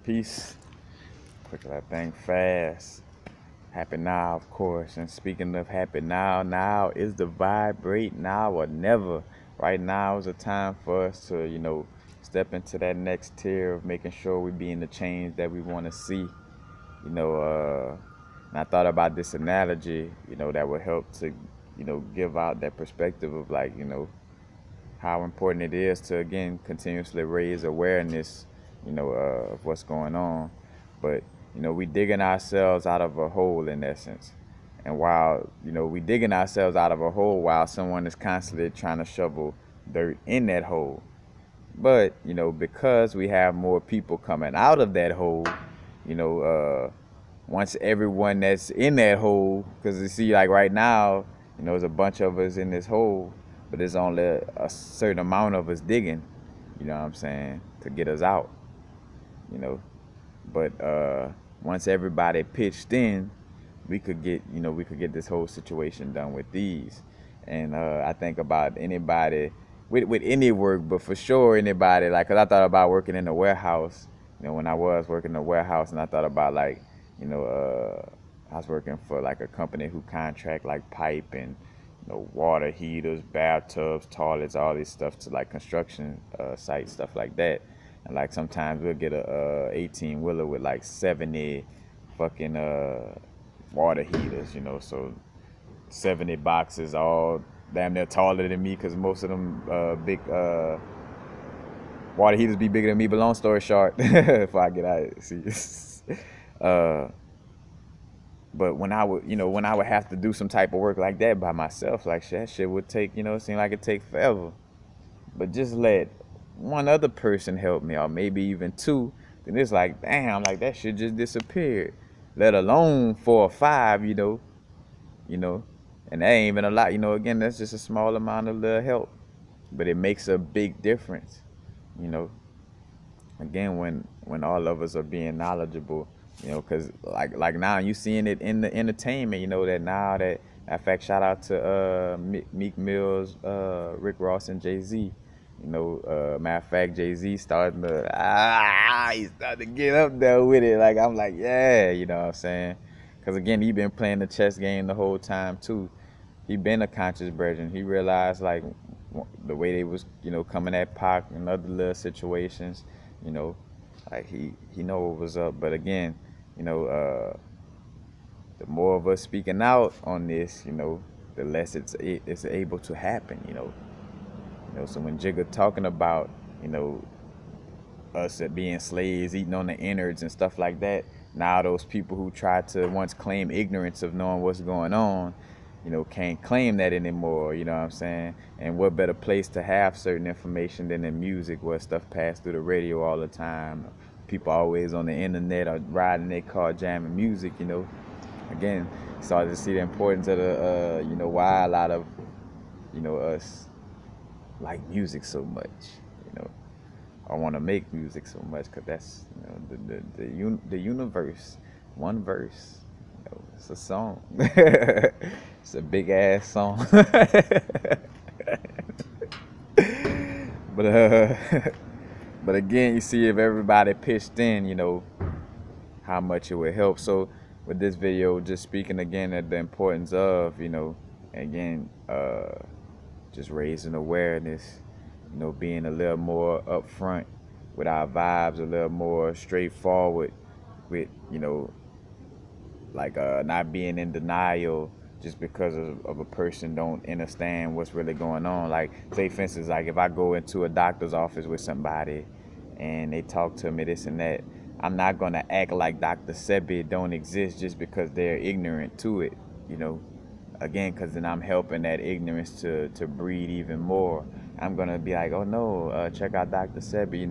Peace. Quick that thing fast. Happy now, of course. And speaking of happy now, now is the vibrate now or never. Right now is the time for us to, step into that next tier of making sure we be in the change that we want to see. You know, and I thought about this analogy, that would help to, give out that perspective of like, how important it is to again continuously raise awareness, of what's going on. But we digging ourselves out of a hole in essence. And while we digging ourselves out of a hole, while someone is constantly trying to shovel dirt in that hole. But because we have more people coming out of that hole, you know, once everyone that's in that hole, because you see, like right now, there's a bunch of us in this hole, but there's only a certain amount of us digging, you know what I'm saying, to get us out, you know. But once everybody pitched in, we could get this whole situation done with these. And I think about anybody with any work, but for sure anybody, like, cause I thought about working in the warehouse, when I was working in the warehouse, and I thought about like, I was working for like a company who contract like pipe and water heaters, bathtubs, toilets, all this stuff to like construction sites, stuff like that. And like sometimes we'll get a 18 wheeler with like 70 fucking water heaters, so 70 boxes, all damn near taller than me, because most of them big water heaters be bigger than me. But long story short, if I get out, see, uh, but when I would have to do some type of work like that by myself, like that shit would take, it seemed like it take forever. But just let one other person help me, or maybe even two, then it's like, damn, like that shit just disappeared. Let alone 4 or 5, you know, and that ain't even a lot, again, that's just a small amount of little help. But it makes a big difference, you know. Again, when all of us are being knowledgeable, because like now you seeing it in the entertainment, that now that, in fact, shout out to Meek Mills, Rick Ross, and Jay-Z. Matter of fact, Jay-Z he's starting to get up there with it. Like, I'm like, yeah, you know what I'm saying? Because again, he been playing the chess game the whole time too. He been a conscious virgin. He realized like the way they was, coming at Pac and other little situations, you know, like he know what was up. But again, you know, the more of us speaking out on this, the less it's able to happen, So when Jigga talking about, you know, us being slaves, eating on the innards and stuff like that, now those people who tried to once claim ignorance of knowing what's going on, can't claim that anymore, you know what I'm saying? And what better place to have certain information than in music, where stuff passed through the radio all the time. People always on the internet or riding their car jamming music, Again, started to see the importance of the, why a lot of, us like music so much, you know. I want to make music so much because that's, the universe, one verse. It's a song. It's a big ass song. but uh, but again, you see if everybody pitched in, how much it would help. So with this video, just speaking again at the importance of, again, just raising awareness, being a little more upfront with our vibes, a little more straightforward with, like not being in denial just because of a person don't understand what's really going on. Like, say for instance, like if I go into a doctor's office with somebody and they talk to me this and that, I'm not gonna act like Dr. Sebi don't exist just because they're ignorant to it, again, because then I'm helping that ignorance to breed even more. I'm gonna be like, oh no, check out Dr. Sebi,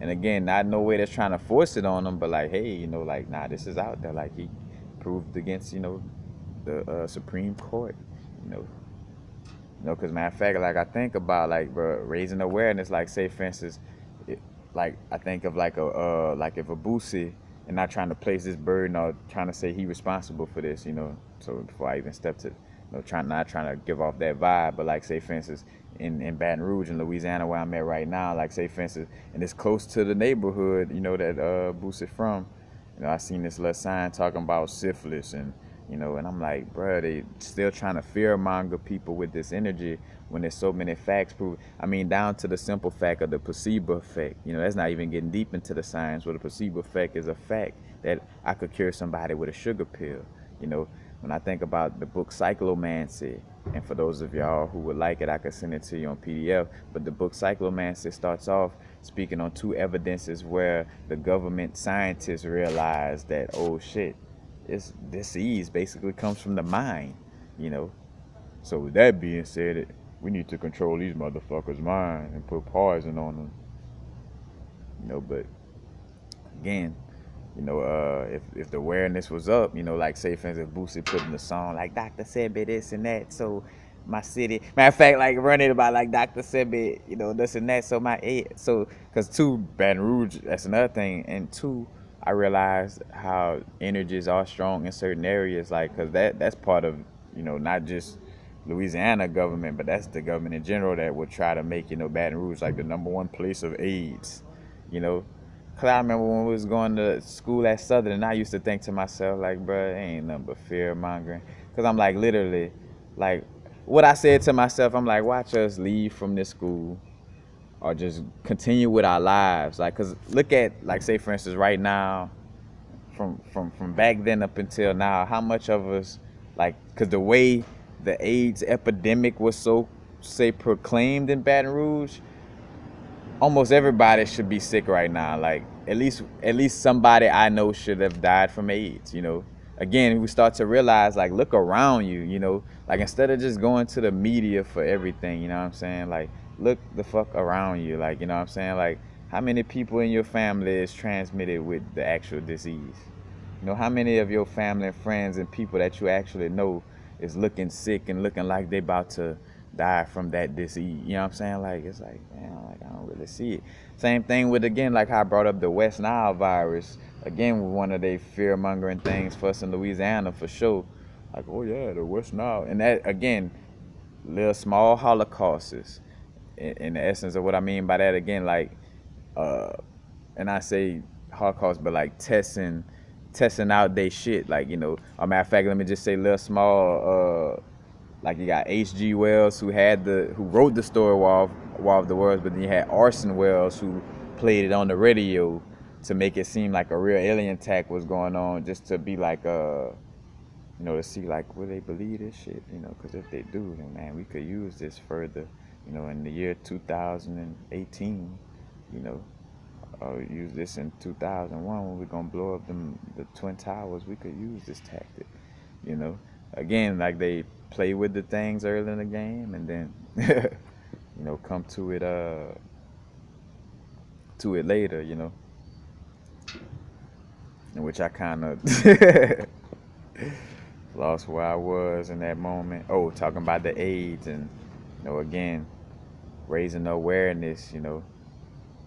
and again, not no way that's trying to force it on them, but like, hey, like, nah, this is out there. Like, he proved against, the Supreme Court, you know, because matter of fact, like I think about like, bro, raising awareness. Like, say for instance, like I think of like like if a Boosie, and not trying to place this burden or trying to say he responsible for this, So before I even step to trying not trying to give off that vibe, but like say for instance in Baton Rouge in Louisiana where I'm at right now, like say for instance, and it's close to the neighborhood, that Boosie from. I seen this little sign talking about syphilis and I'm like, bruh, they still trying to fear monger people with this energy when there's so many facts prove. I mean, down to the simple fact of the placebo effect. That's not even getting deep into the science. Where the placebo effect is a fact that I could cure somebody with a sugar pill. You know, when I think about the book Cyclomancy, and for those of y'all who would like it, I could send it to you on PDF. But the book Cyclomancy starts off speaking on two evidences where the government scientists realized that, oh shit, it's disease basically comes from the mind, you know. So with that being said, we need to control these motherfuckers' mind and put poison on them, But again, if the awareness was up, like say for instance, Boosie put in the song like Dr. Sebi this and that, so my city, matter of fact, like running about like Dr. Sebi, this and that, so because two, Baton Rouge, that's another thing, and two, I realized how energies are strong in certain areas, like because that's part of not just Louisiana government, but that's the government in general that would try to make Baton Rouge like the number one place of AIDS, you know. Cause I remember when we was going to school at Southern, I used to think to myself like, bruh, it ain't nothing but fear mongering. Cause I'm like literally, like what I said to myself, I'm like, watch us leave from this school, or just continue with our lives. Like, cause look at like say for instance right now, from back then up until now, how much of us like, cause the way the AIDS epidemic was so say proclaimed in Baton Rouge, almost everybody should be sick right now. Like at least somebody I know should have died from AIDS. Again, we start to realize like look around you. Like instead of just going to the media for everything. You know what I'm saying? Like look the fuck around you. Like what I'm saying? Like how many people in your family is transmitted with the actual disease? How many of your family and friends and people that you actually know is looking sick and looking like they about to die from that disease? You know what I'm saying? Like it's like, man, like I don't really see it. Same thing with again, like how I brought up the West Nile virus. Again, one of the fear mongering things for us in Louisiana for sure. Like, oh yeah, the West Nile. And that again, little small holocausts in the essence of what I mean by that again, like and I say Holocaust, but like testing out they shit. Like, a matter of fact, let me just say little small, like you got H.G. Wells who wrote the story War of the Worlds, but then you had Orson Welles who played it on the radio to make it seem like a real alien attack was going on, just to be like, to see like, will they believe this shit? Because if they do, then man, we could use this further, in the year 2018, use this in 2001 when we're gonna blow up the Twin Towers. We could use this tactic, Again, like they play with the things early in the game, and then come to it later, in which I kind of lost where I was in that moment. Oh, talking about the AIDS and again raising the awareness,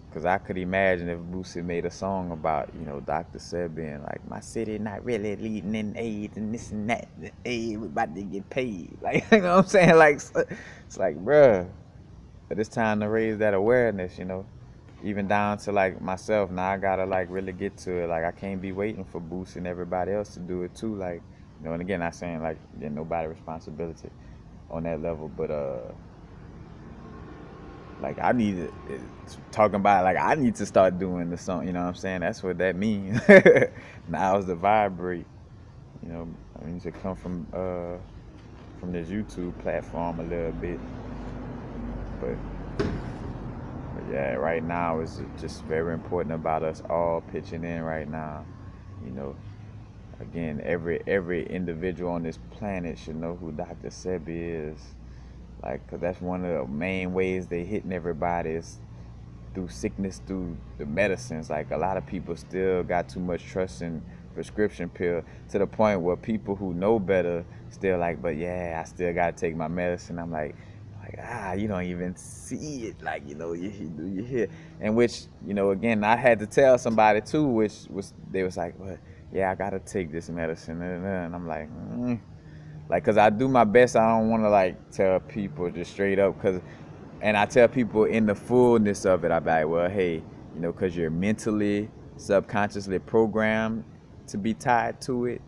Because I could imagine if Boosie made a song about, Dr. Sebi and like, my city not really leading in AIDS and this and that. The AIDS, we about to get paid. Like, you know what I'm saying? Like, it's like, bruh, but it's time to raise that awareness, Even down to like myself, now I gotta like really get to it. Like, I can't be waiting for Boosie and everybody else to do it too. Like, and again, not saying like, there's nobody responsibility on that level, but, like I need to talking about like I need to start doing the song. You know what I'm saying? That's what that means. Now it's the vibrate. I need to come from this YouTube platform a little bit. But yeah, right now it's just very important about us all pitching in right now. Again, every individual on this planet should know who Dr. Sebi is. Like, 'cause that's one of the main ways they hitting everybody is through sickness, through the medicines. Like, a lot of people still got too much trust in prescription pill to the point where people who know better still like, but yeah, I still gotta take my medicine. I'm like, you don't even see it. Like, you hear, and which, again, I had to tell somebody too, which was, they was like, well, yeah, I gotta take this medicine, and I'm like, Like, cause I do my best. I don't want to like tell people just straight up, cause, and I tell people in the fullness of it. I be like, well, hey, you know, cause you're mentally, subconsciously programmed to be tied to it.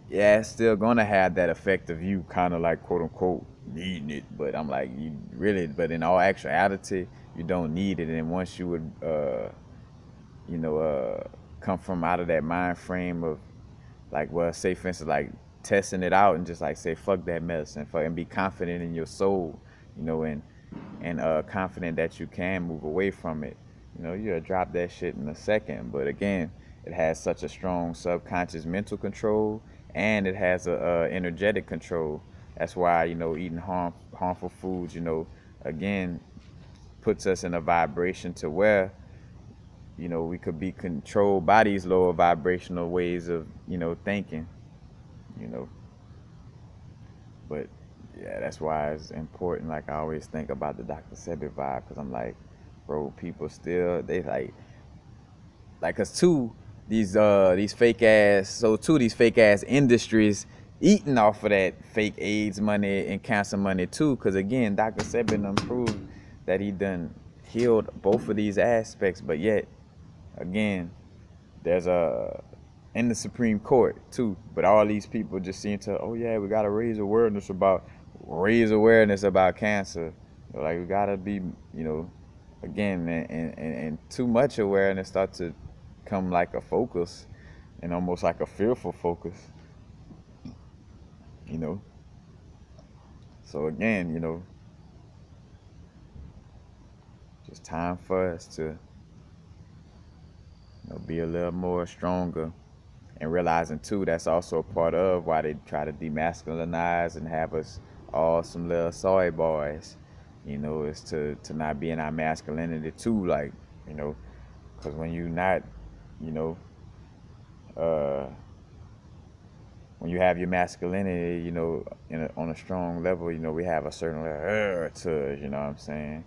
Yeah, it's still gonna have that effect of you kind of like quote unquote needing it. But I'm like, you really, but in all actuality, you don't need it. And once you would, you know, come from out of that mind frame of like, well, say for instance, like testing it out and just like say, fuck that medicine, fuck, and be confident in your soul, you know, and confident that you can move away from it. You know, you'll drop that shit in a second. But again, it has such a strong subconscious mental control, and it has a energetic control. That's why, you know, eating harmful foods, you know, again, puts us in a vibration to where, you know, we could be controlled by these lower vibrational ways of, you know, thinking, you know. But yeah, that's why it's important. Like, I always think about the Dr. Sebi vibe, because I'm like, bro, people still, they like, cause these fake ass, these fake ass industries eating off of that fake AIDS money and cancer money too. Cause again, Dr. Sebi done proved that he done healed both of these aspects, but yet again, there's a in the Supreme Court too. But all these people just seem to, oh yeah, we gotta raise awareness about cancer. Like, we gotta be, you know, again, and too much awareness start to come like a focus, and almost like a fearful focus, you know. So again, you know, just time for us to, you know, be a little more stronger. And realizing too, that's also a part of why they try to demasculinize and have us all some little soy boys. You know, is to not be in our masculinity too, like, you know, because when you not, you know, uh, when you have your masculinity, you know, on a strong level, you know, we have a certain to, you know what I'm saying?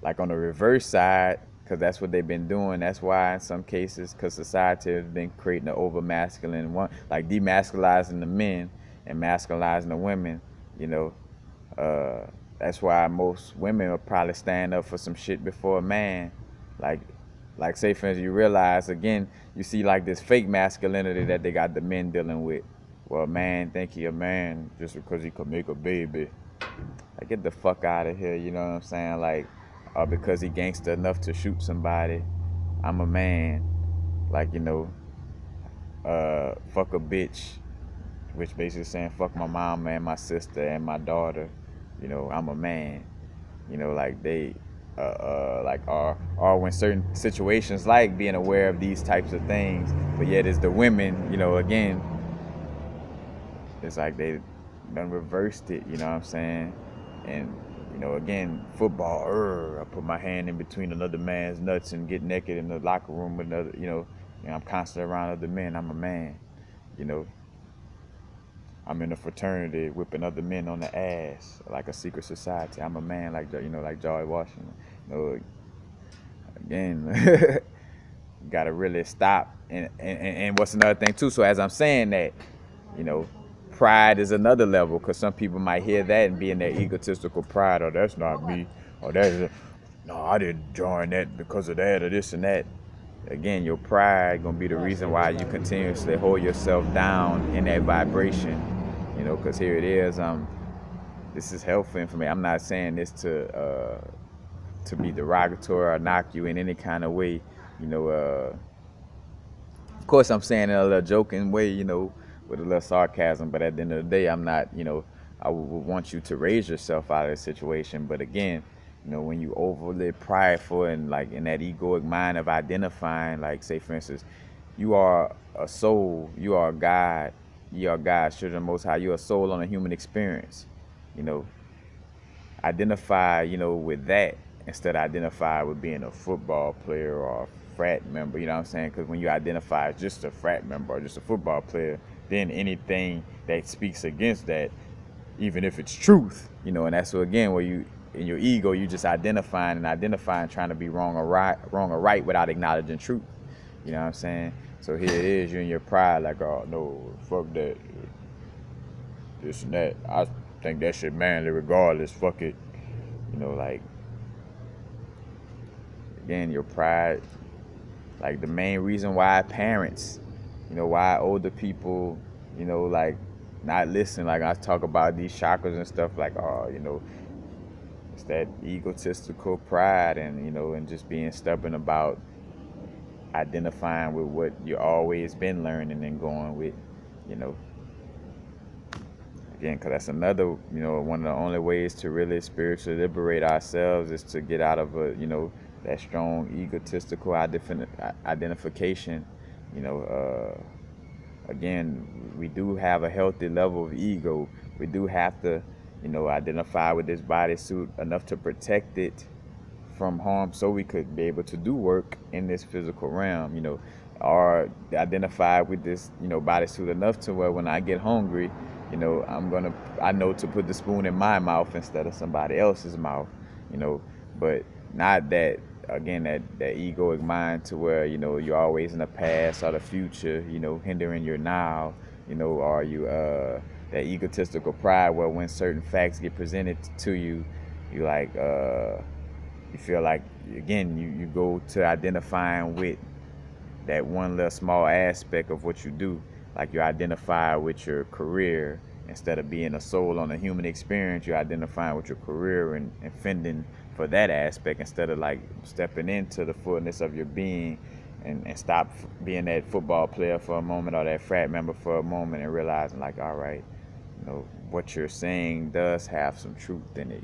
Like on the reverse side, because that's what they've been doing. That's why in some cases, because society has been creating an over masculine one, like demasculizing the men and masculizing the women, you know. That's why most women will probably stand up for some shit before a man. Like, like say for instance, you realize again, you see like this fake masculinity that they got the men dealing with. Well, a man think he a man just because he could make a baby. Like, get the fuck out of here, you know what I'm saying? Like, because he gangster enough to shoot somebody, I'm a man. Like, you know, fuck a bitch, which basically saying fuck my mom and my sister and my daughter. You know, I'm a man. You know, like they, like are when certain situations like being aware of these types of things, but yet it's the women. You know, again, it's like they done reversed it. You know what I'm saying? And you know, again, football. I put my hand in between another man's nuts and get naked in the locker room with another. You know, I'm constantly around other men. I'm a man. You know, I'm in a fraternity whipping other men on the ass like a secret society. I'm a man, like, you know, like George Washington. You know, again, gotta really stop. And what's another thing too? So as I'm saying that, you know, pride is another level, because some people might hear that and be in their egotistical pride. Oh, that's not me. Oh, that's no, I didn't join that because of that or this and that. Again, your pride gonna be the reason why you continuously hold yourself down in that vibration. You know, because here it is. This is helpful information. I'm not saying this to be derogatory or knock you in any kind of way. You know, of course, I'm saying in a little joking way, you know, with a little sarcasm. But at the end of the day, I'm not, you know, I would want you to raise yourself out of the situation. But again, you know, when you overly prideful and like in that egoic mind of identifying, like say for instance, you are a soul, you are God, you are God, children of the Most High, you're a soul on a human experience. You know, identify, you know, with that instead of identify with being a football player or a frat member, you know what I'm saying? Because when you identify as just a frat member or just a football player, then anything that speaks against that, even if it's truth, you know, and that's so again where you in your ego you just identifying, trying to be wrong or right without acknowledging truth. You know what I'm saying? So here it is, you in your pride like, oh no, fuck that. this and that. I think that shit manly regardless. Fuck it. Like, again, your pride. Like, the main reason why parents, why older people, like, not listen. Like, I talk about these chakras and stuff, like, oh, it's that egotistical pride, and just being stubborn about identifying with what you always been learning and going with, you know. Again, because that's another, one of the only ways to really spiritually liberate ourselves is to get out of that strong egotistical identification. Again, we do have a healthy level of ego. We do have to, identify with this bodysuit enough to protect it from harm so we could be able to do work in this physical realm, or identify with this, bodysuit enough to where when I get hungry, I know to put the spoon in my mouth instead of somebody else's mouth, but not that, again, that egoic mind to where, you're always in the past or the future, hindering your now, or you, that egotistical pride where when certain facts get presented to you, you like, you feel like, again, you go to identifying with that one little small aspect of what you do. Like, you identify with your career instead of being a soul on a human experience. You're identifying with your career and fending for that aspect instead of like stepping into the fullness of your being and stop being that football player for a moment or that frat member for a moment and realizing, like, all right, what you're saying does have some truth in it,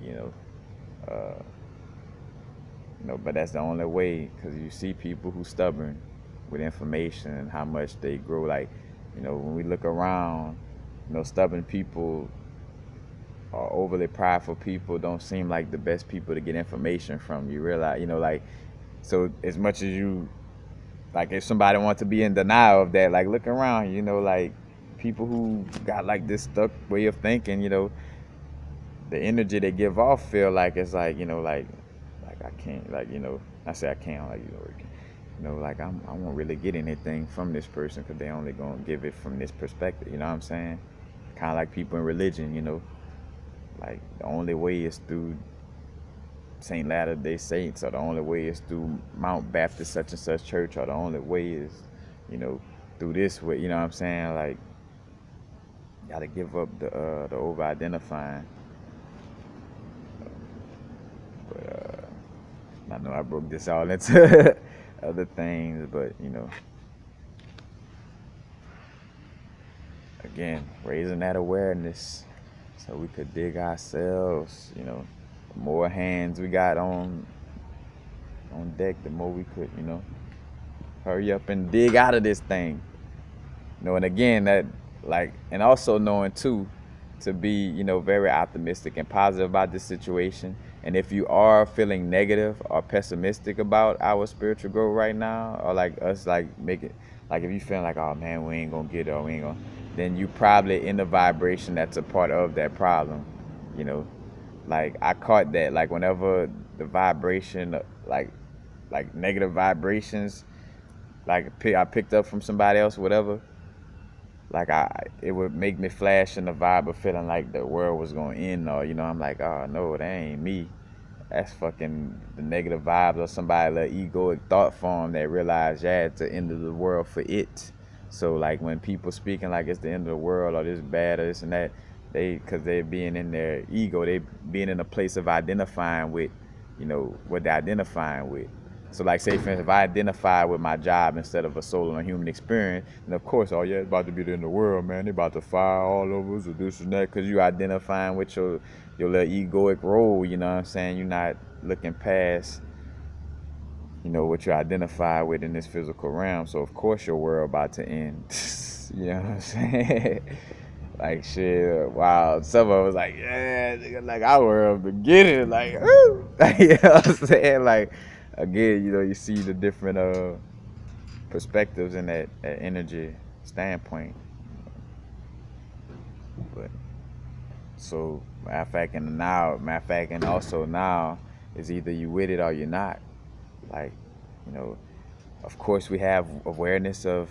but that's the only way, because you see people who stubborn with information and how much they grow. Like, when we look around, stubborn people or overly prideful people don't seem like the best people to get information from. You realize, like, so as much as you, like, if somebody wants to be in denial of that, like, look around, like, people who got like this stuck way of thinking, the energy they give off feel like it's like, like I can't, like, I say I can't, like, like I won't really get anything from this person because they only gonna give it from this perspective. You know what I'm saying? Kind of like people in religion. Like, the only way is through Saint Latter-day Saints, or the only way is through Mount Baptist such and such church, or the only way is, through this way. You know what I'm saying? Like, gotta give up the over identifying. But I know I broke this all into other things, but again, raising that awareness so we could dig ourselves. The more hands we got on deck, the more we could, hurry up and dig out of this thing. And again, that, like, and also knowing too, to be, very optimistic and positive about this situation. And if you are feeling negative or pessimistic about our spiritual growth right now, or like us, like, make it, like, if you feeling like, oh man, we ain't gonna get it, or we ain't gonna, then you probably in the vibration that's a part of that problem. Like, I caught that, like, whenever the vibration, like negative vibrations, like I picked up from somebody else, whatever, like, it would make me flash in the vibe of feeling like the world was gonna end, or I'm like, oh no, that ain't me. That's fucking the negative vibes of somebody, like, egoic thought form that realized, yeah, it's the end of the world for it. So, like, when people speaking like it's the end of the world or this bad or this and that, because they being in their ego, they being in a place of identifying with, what they're identifying with. So, like, say, for instance, if I identify with my job instead of a soul and a human experience, then of course, oh yeah, it's about to be the end of the world, man. They about to fire all over us or this and that, because you identifying with your little egoic role. You know what I'm saying? You're not looking past, what you identify with in this physical realm. So of course your world about to end. You know what I'm saying? Like, shit, wow. Some of us like, yeah, nigga, like, our world beginning, like, ooh. You know what I'm saying? Like, again, you see the different perspectives in that energy standpoint. But so, matter of fact, and also now is either you with it or you're not. Like, of course we have awareness of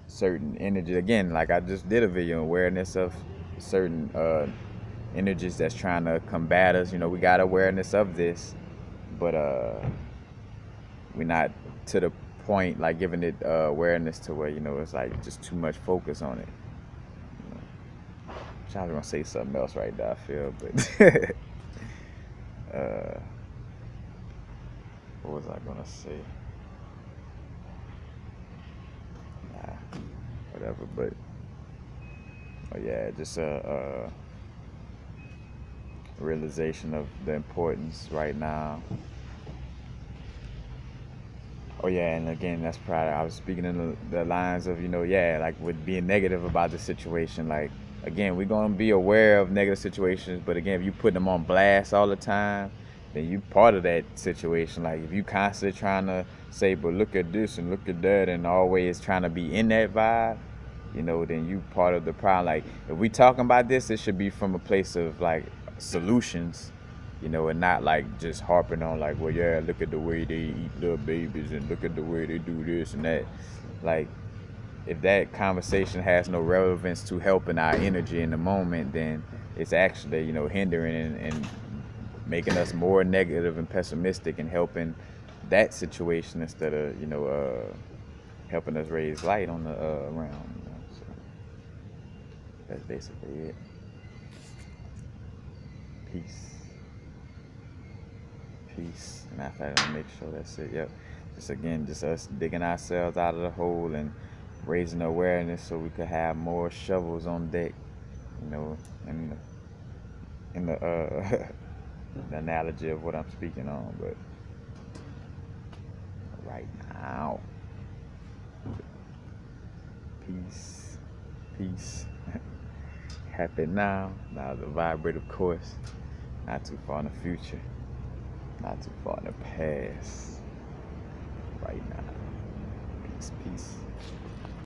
certain energy. Again, like I just did a video, awareness of certain energies that's trying to combat us. You know, we got awareness of this, but we're not to the point like giving it awareness to where, you know, it's like just too much focus on it. You know, I was gonna say something else right there, I feel, but what was I gonna say? Nah, whatever. But oh yeah, just a realization of the importance right now. Oh yeah, and again, that's probably I was speaking in the lines of, you know, yeah, like with being negative about the situation. Like again, we're gonna be aware of negative situations, but again, if you put them on blast all the time, then you part of that situation. Like if you constantly trying to say, but look at this and look at that, and always trying to be in that vibe, you know, then you part of the problem. Like if we talking about this, it should be from a place of like solutions, you know, and not like just harping on like, well, yeah, look at the way they eat little babies and look at the way they do this and that. Like, if that conversation has no relevance to helping our energy in the moment, then it's actually, you know, hindering and making us more negative and pessimistic and helping that situation instead of, you know, helping us raise light on the around. You know? So that's basically it. Peace. Peace. Matter of fact, I'll make sure that's it. Yep. Just again, just us digging ourselves out of the hole and raising awareness so we could have more shovels on deck. You know, in the the analogy of what I'm speaking on, but right now, peace, peace. Happy now. Now the vibrate, of course. Not too far in the future. Not too far in the past. Right now. Peace, peace.